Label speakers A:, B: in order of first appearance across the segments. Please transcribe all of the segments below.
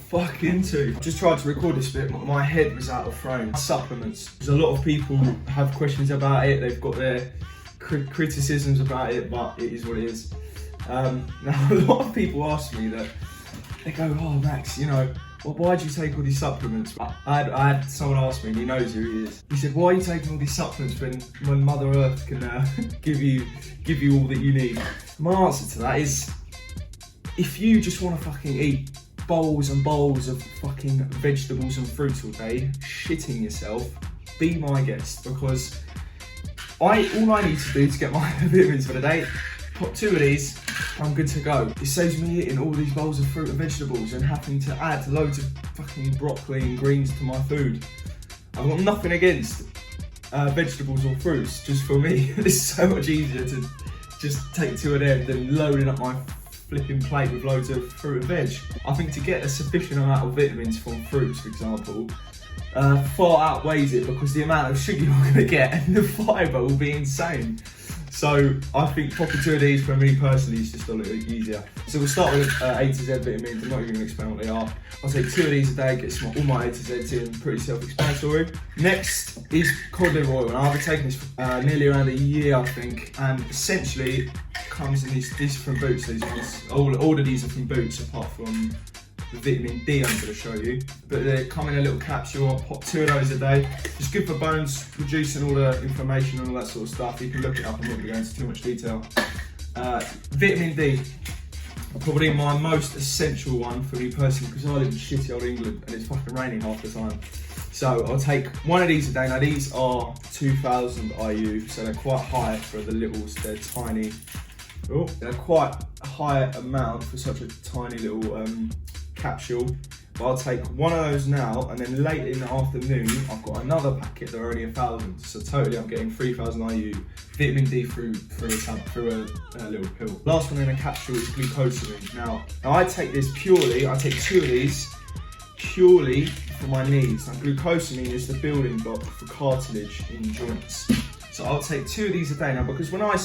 A: fucking tooth. Just tried to record this bit, but my head was out of frame. Supplements. There's a lot of people have questions about it. They've got their criticisms about it, but it is what it is. Now, a lot of people ask me that, they go, oh Max, you know, why do you take all these supplements? I had someone ask me, and he knows who he is. He said, why are you taking all these supplements when Mother Earth can give you all that you need? My answer to that is, if you just want to fucking eat bowls and bowls of fucking vegetables and fruits all day, shitting yourself, be my guest, because all I need to do to get my vitamins for the day, pop 2 of these, I'm good to go. It saves me eating all these bowls of fruit and vegetables and having to add loads of fucking broccoli and greens to my food. I've got nothing against vegetables or fruits, just for me, it's so much easier to just take 2 of them than loading up my flipping plate with loads of fruit and veg. I think to get a sufficient amount of vitamins from fruits, for example, far outweighs it, because the amount of sugar you're going to get and the fibre will be insane. So I think popping 2 of these for me personally is just a little bit easier. So we'll start with A to Z vitamins. I'm not even going to explain what they are. I'll take 2 of these a day, get all my A to Z's in, pretty self-explanatory. Next is cod liver oil, and I've been taking this for nearly around a year, I think, and essentially it comes in these from Boots. These ones, all of these are from Boots, apart from the vitamin D I'm going to show you, but they come in a little capsule. I'll pop 2 of those a day. It's good for bones, reducing all the inflammation and all that sort of stuff. You can look it up, I'm not going to go into too much detail. Vitamin D, probably my most essential one for me personally, because I live in shitty old England and it's fucking raining half the time. So I'll take 1 of these a day. Now these are 2000 IU, so they're quite high for the littles, they're tiny. Oh, they're quite a high amount for such a tiny little capsule, but I'll take 1 of those now, and then late in the afternoon I've got another packet that are only 1,000, so totally I'm getting 3,000 IU vitamin D through a little pill. Last one in a capsule is glucosamine. Now I take this purely, I take 2 of these purely for my knees. Now glucosamine is the building block for cartilage in joints, so I'll take 2 of these a day now, because when I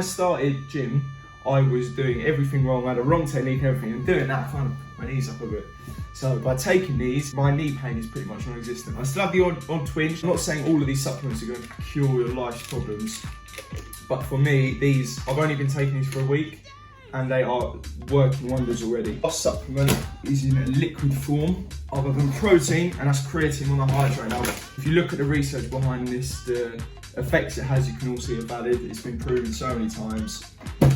A: started gym, I was doing everything wrong. I had a wrong technique and everything, and doing that kind of my knees up a bit. So by taking these, my knee pain is pretty much non-existent. I still have the odd twinge. I'm not saying all of these supplements are going to cure your life's problems, but for me, these, I've only been taking these for a week, and they are working wonders already. Our supplement is in a liquid form, other than protein, and that's creatine monohydrate. Now, if you look at the research behind this, the effects it has, you can all see are valid. It's been proven so many times.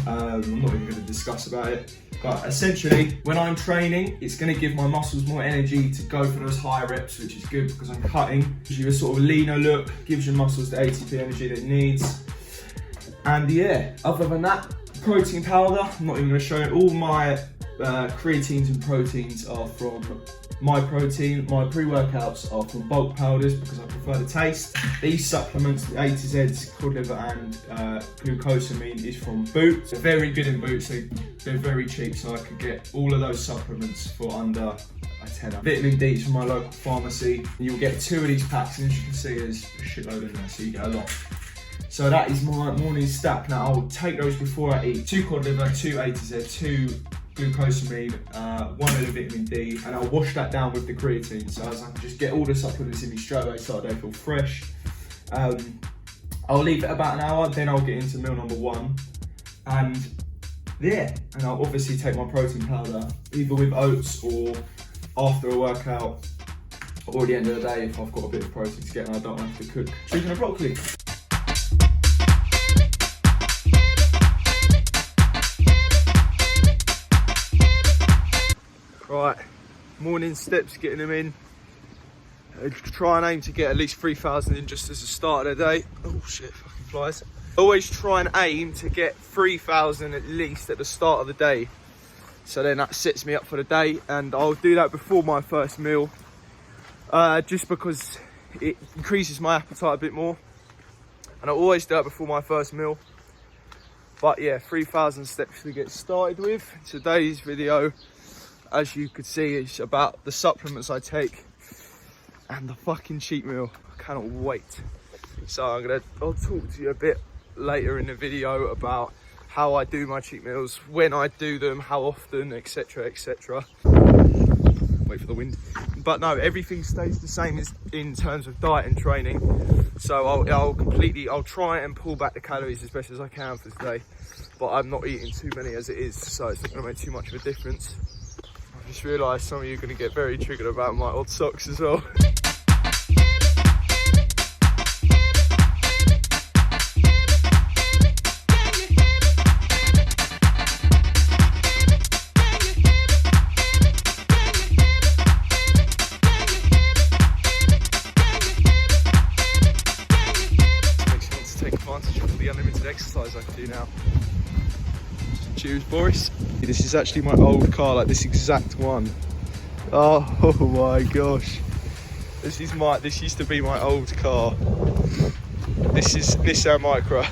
A: I'm not even going to discuss about it, but essentially when I'm training, it's going to give my muscles more energy to go for those higher reps, which is good because I'm cutting. Gives you a sort of leaner look, gives your muscles the ATP energy that it needs. And yeah, other than that, protein powder, I'm not even going to show it. All my creatines and proteins are from My Protein. My pre-workouts are from bulk powders because I prefer the taste. These supplements, the A to Z's, cod liver and glucosamine, is from Boots. They're very good in Boots. They're very cheap, so I could get all of those supplements for under a tenner. Vitamin D is from my local pharmacy. You'll get 2 of these packs, and as you can see, there's a shitload in there, so you get a lot. So that is my morning stack. Now I'll take those before I eat. 2 cod liver, 2 A to Z, 2 glucosamine, 1 of the vitamin D, and I'll wash that down with the creatine, so as I can just get all the supplements in me straight away, so I feel fresh. I'll leave it about an hour, then I'll get into meal number 1, and yeah, and I'll obviously take my protein powder, either with oats or after a workout, or at the end of the day if I've got a bit of protein to get and I don't have to cook chicken and broccoli. Right, morning steps, getting them in. Try and aim to get at least 3,000 in just as a start of the day. Oh shit, fucking flies. Always try and aim to get 3,000 at least at the start of the day. So then that sets me up for the day, and I'll do that before my first meal. Just because it increases my appetite a bit more. And I always do that before my first meal. But yeah, 3,000 steps to get started with. Today's video, as you could see, it's about the supplements I take and the fucking cheat meal. I cannot wait. So I'll talk to you a bit later in the video about how I do my cheat meals, when I do them, how often, etc, etc. Wait wait for the wind. But no, everything stays the same in terms of diet and training. So I'll try and pull back the calories as best as I can for today. But I'm not eating too many as it is, so it's not going to make too much of a difference. I just realised some of you are going to get very triggered about my odd socks as well. Exercise I can do now. Cheers, Boris. This is actually my old car, like this exact one. Oh my gosh. This used to be my old car. This is Nissan Micra.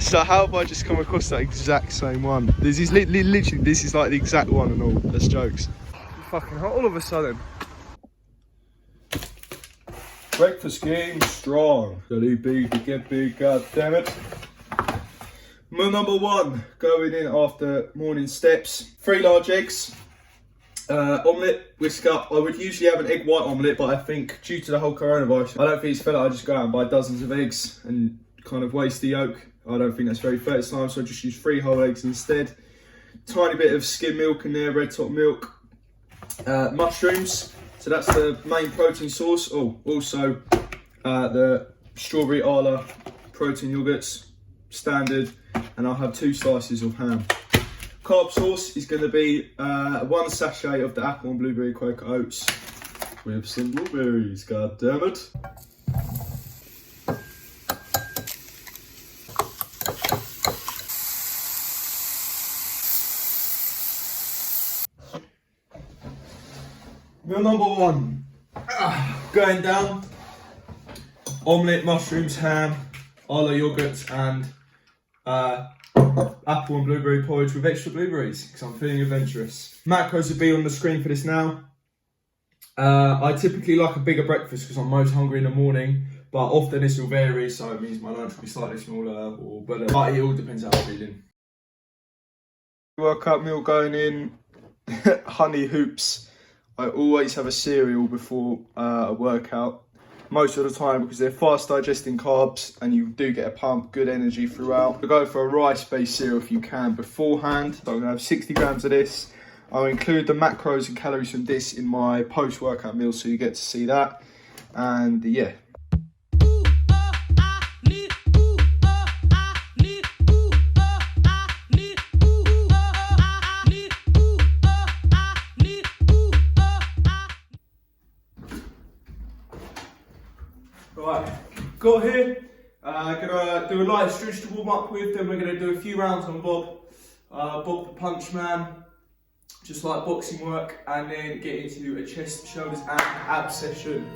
A: So how have I just come across that exact same one? This is literally, this is like the exact one and all. That's jokes. Fucking hot all of a sudden. Breakfast game strong. Really big to get big, god damn it. Meal number one, going in after morning steps. 3 large eggs, omelette, whisk up. I would usually have an egg white omelette, but I think due to the whole coronavirus, I don't think it's fair that I just go out and buy dozens of eggs and kind of waste the yolk. I don't think that's very fair this time, so I just use 3 whole eggs instead. Tiny bit of skim milk in there, red top milk. Mushrooms. So that's the main protein source. Oh, also the strawberry Arla protein yogurts, standard, and I'll have 2 slices of ham. Carb source is going to be 1 sachet of the apple and blueberry Quaker Oats with some blueberries. God damn it! Meal number one, going down, omelette, mushrooms, ham, Arla yogurt and apple and blueberry porridge with extra blueberries because I'm feeling adventurous. Macros will be on the screen for this now. I typically like a bigger breakfast because I'm most hungry in the morning, but often this will vary, so it means my lunch will be slightly smaller or better, but it all depends how I'm feeling. Workout meal going in, honey hoops. I always have a cereal before a workout, most of the time because they're fast digesting carbs and you do get a pump, good energy throughout. So go for a rice-based cereal if you can beforehand. So I'm gonna have 60 grams of this. I'll include the macros and calories from this in my post-workout meal so you get to see that. And yeah. Right, got here, gonna do a light stretch to warm up with, then we're gonna do a few rounds on Bob the Punch Man, just like boxing work, and then get into a chest, shoulders and ab session.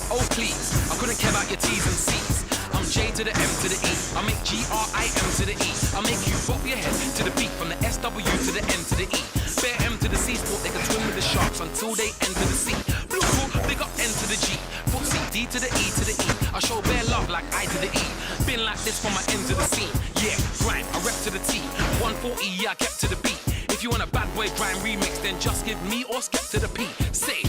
B: Oh please, I couldn't care about your T's and C's. I'm J to the M to the E. I make G-R-I-M to the E. I make you bop your head to the beat from the S-W to the N to the E. Bear M to the C sport, they can swim with the sharks until they enter the sea. Blue cool, big up N to the G. Footsie, D to the E to the E. I show bare love like I to the E. Been like this from my end to the C. Yeah, grind, I rep to the T. 140, yeah, I kept to the beat. If you want a bad boy grind remix, then just give me or skip to the P. Safe.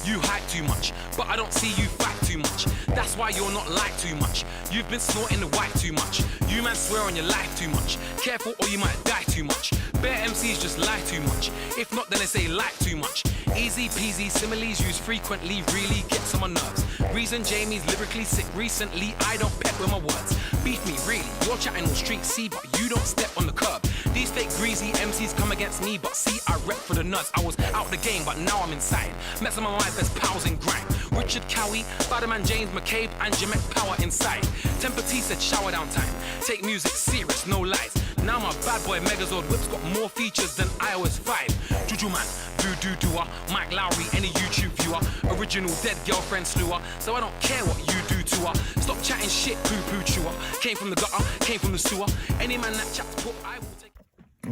B: You hype too much, but I don't see you fight too much. That's why you're not like too much. You've been snorting the white too much. You man swear on your life too much. Careful or you might die too much. Bare MCs just lie too much. If not, then they say like too much. Easy peasy, similes used frequently really gets on my nerves. Reason Jamie's lyrically sick recently, I don't pet with my words. Beef me really, you're chatting on street C, but you don't step on the curb. These fake greasy MCs come against me, but see, I rep for the nuts. I was out the game, but now I'm inside. Met some of my best pals in grind. Richard Cowie, Spider-Man James McCabe, and Jamet Power inside. Temper T said shower down time. Take music serious, no lies. Now my bad boy Megazord whip's got more features than iOS 5. Juju man, voodoo doer, Mike Lowry, any YouTube viewer, original dead girlfriend slewer. So I don't care what you do to her. Stop chatting shit, poo-poo chewer. Came from the gutter, came from the sewer. Any man that chats put, I will take.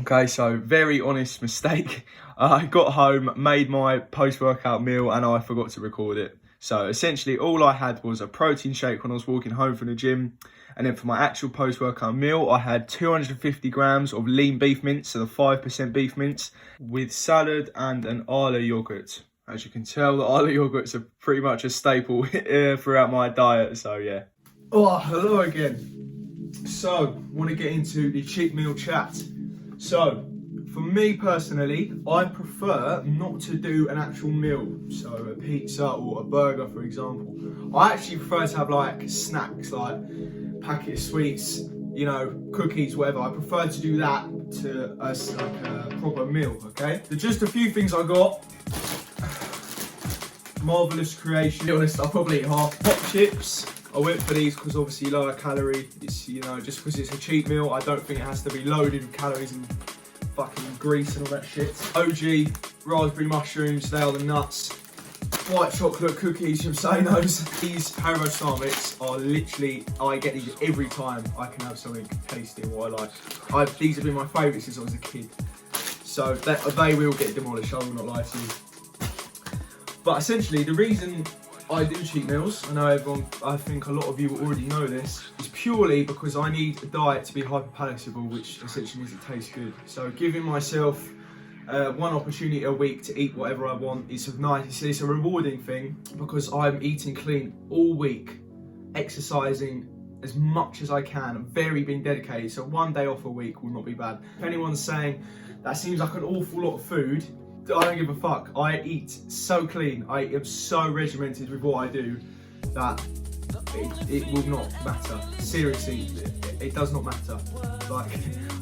A: Okay, so very honest mistake. I got home, made my post-workout meal, and I forgot to record it. So essentially all I had was a protein shake when I was walking home from the gym. And then for my actual post-workout meal, I had 250 grams of lean beef mince, so the 5% beef mince, with salad and an Arla yogurt. As you can tell, the Arla yogurts are pretty much a staple throughout my diet, so yeah. Oh, hello again. So, want to get into the cheat meal chat. So, for me personally, I prefer not to do an actual meal. So a pizza or a burger, for example. I actually prefer to have like snacks, like packet of sweets, you know, cookies, whatever. I prefer to do that to like a proper meal, okay? So just a few things I got. Marvellous creation. To be honest, I'll probably eat half. Pop chips. I went for these because obviously lower calorie. It's, you know, just because it's a cheat meal, I don't think it has to be loaded with calories and fucking grease and all that shit. OG raspberry mushrooms, they are the nuts. White chocolate cookies, you're saying those. These Haribo Starmix are literally, I get these every time I can have something tasty and what I like. These have been my favourites since I was a kid. So they will get demolished, I will not lie to you. But essentially the reason I do cheat meals, I know I think a lot of you already know this, is purely because I need a diet to be hyper-palatable, which essentially means it tastes good. So giving myself one opportunity a week to eat whatever I want is nice. It's a rewarding thing because I'm eating clean all week, exercising as much as I can, being dedicated. So one day off a week will not be bad. If anyone's saying that seems like an awful lot of food, I don't give a fuck. I eat so clean, I am so regimented with what I do that it will not matter. Seriously, it does not matter. Like,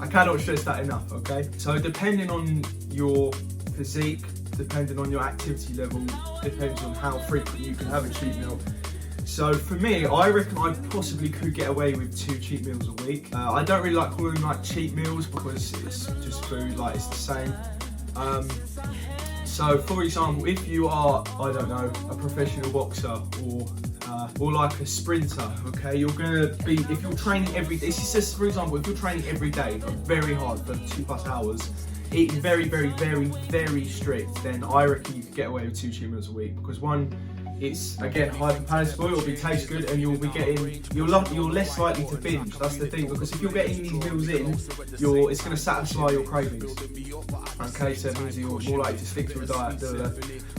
A: I cannot stress that enough, okay? So depending on your physique, depending on your activity level, depends on how frequent you can have a cheat meal. So for me, I reckon I possibly could get away with 2 cheat meals a week. I don't really like calling them like cheat meals because it's just food, like it's the same. So for example, if you are, I don't know, a professional boxer or like a sprinter, okay, you're gonna be, if you're training every day, this says for example, if you're training every day, like very hard for 2+ hours, eating very strict, then I reckon you could get away with 2 cheat meals a week because one, it's again hyper-palatable, it'll be taste good, and you'll be getting, you're less likely to binge. That's the thing, because if you're getting these meals in, it's going to satisfy your cravings. Okay, so it means you're more likely to stick to a diet.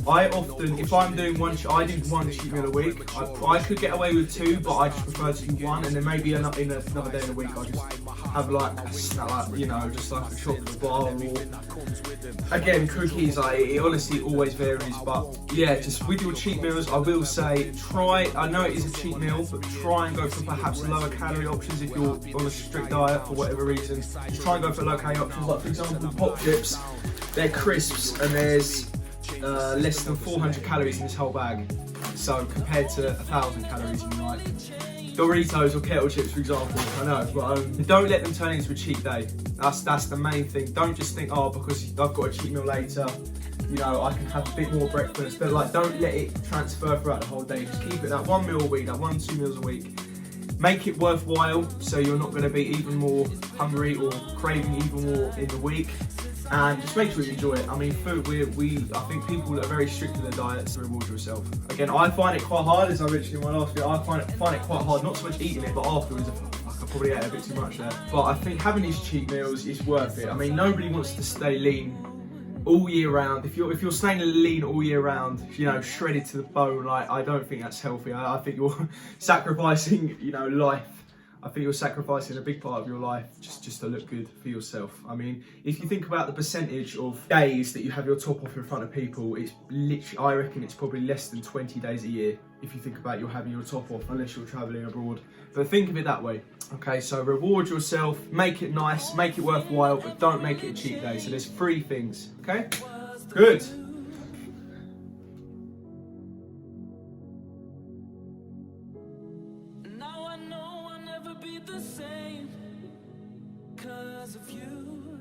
A: I often, if I'm doing I do 1 cheat meal a week. I could get away with 2, but I just prefer to do 1, and then maybe another day in a week I just have like a snack, like, you know, just like a chocolate bar or again cookies. It honestly always varies, but yeah, just with your cheat meals, I will say I know it is a cheat meal, but try and go for perhaps lower calorie options if you're on a strict diet for whatever reason. Just try and go for low calorie options, like for example pop chips. They're crisps and there's less than 400 calories in this whole bag. So compared to 1,000 calories in like Doritos or kettle chips, for example, I know, but don't let them turn into a cheat day. That's the main thing. Don't just think, oh, because I've got a cheat meal later, you know, I can have a bit more breakfast. But like, don't let it transfer throughout the whole day. Just keep it that 1 meal a week, that 1-2 meals a week. Make it worthwhile, so you're not going to be even more hungry or craving even more in the week. And just make sure you enjoy it. I mean, food, I think people that are very strict with their diets, reward yourself. Again, I find it quite hard, as I mentioned in my last video, I find it quite hard, not so much eating it, but afterwards, I probably ate a bit too much there. But I think having these cheat meals is worth it. I mean, nobody wants to stay lean all year round. If you're staying lean all year round, you know, shredded to the bone, like, I don't think that's healthy. I think you're sacrificing, you know, life. I think you're sacrificing a big part of your life just to look good for yourself. I mean, if you think about the percentage of days that you have your top off in front of people, it's literally, I reckon it's probably less than 20 days a year if you think about you having your top off, unless you're traveling abroad. But think of it that way. Okay, so reward yourself, make it nice, make it worthwhile, but don't make it a cheat day. So there's 3 things, okay? Good.
C: Now I know I'll never be the same, 'cause
B: because of you.